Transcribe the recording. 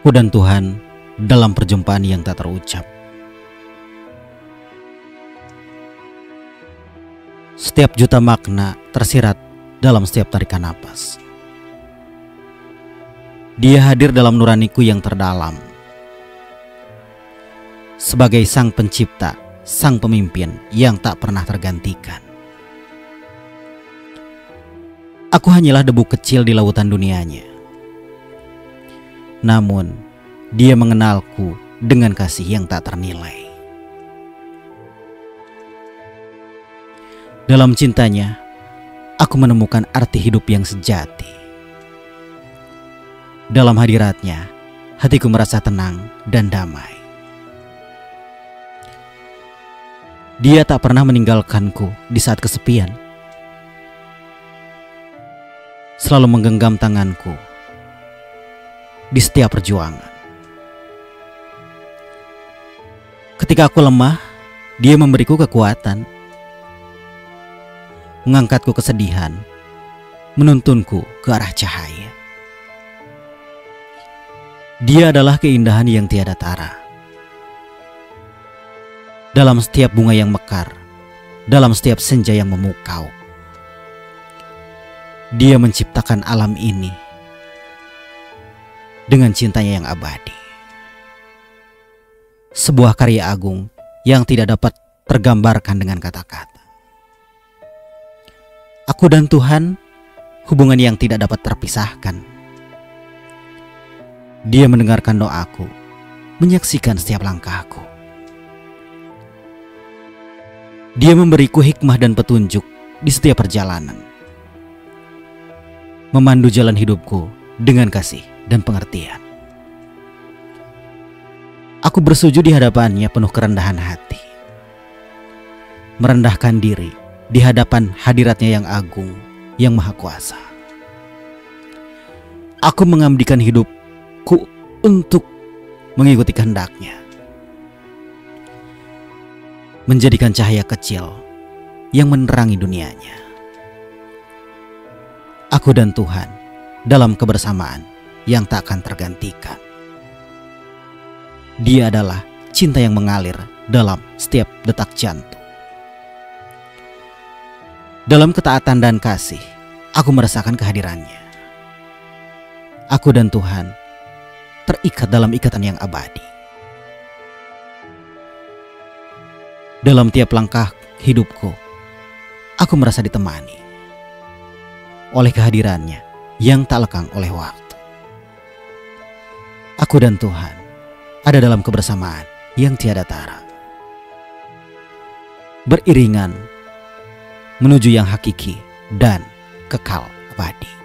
Aku dan Tuhan dalam perjumpaan yang tak terucap. Setiap juta makna tersirat dalam setiap tarikan napas. Dia hadir dalam nuraniku yang terdalam. Sebagai sang pencipta, sang pemimpin yang tak pernah tergantikan. Aku hanyalah debu kecil di lautan dunianya. Namun, dia mengenalku dengan kasih yang tak ternilai. Dalam cintanya, aku menemukan arti hidup yang sejati. Dalam hadiratnya, hatiku merasa tenang dan damai. Dia tak pernah meninggalkanku di saat kesepian. Selalu menggenggam tanganku di setiap perjuangan. Ketika aku lemah, dia memberiku kekuatan, mengangkatku kesedihan, menuntunku ke arah cahaya. Dia adalah keindahan yang tiada tara. Dalam setiap bunga yang mekar, dalam setiap senja yang memukau, dia menciptakan alam ini dengan cintanya yang abadi. Sebuah karya agung yang tidak dapat tergambarkan dengan kata-kata. Aku dan Tuhan, hubungan yang tidak dapat terpisahkan. Dia mendengarkan doaku, menyaksikan setiap langkahku. Dia memberiku hikmah dan petunjuk di setiap perjalanan, memandu jalan hidupku dengan kasih dan pengertian. Aku bersujud di hadapannya penuh kerendahan hati, merendahkan diri di hadapan hadiratnya yang agung, yang maha kuasa. Aku mengabdikan hidupku untuk mengikuti kehendaknya, menjadikan cahaya kecil yang menerangi dunianya. Aku dan Tuhan dalam kebersamaan yang tak akan tergantikan. Dia adalah cinta yang mengalir dalam setiap detak jantung. Dalam ketaatan dan kasih, aku merasakan kehadirannya. Aku dan Tuhan terikat dalam ikatan yang abadi. Dalam tiap langkah hidupku, aku merasa ditemani oleh kehadirannya yang tak lekang oleh waktu. Aku dan Tuhan ada dalam kebersamaan yang tiada tara, beriringan menuju yang hakiki dan kekal abadi.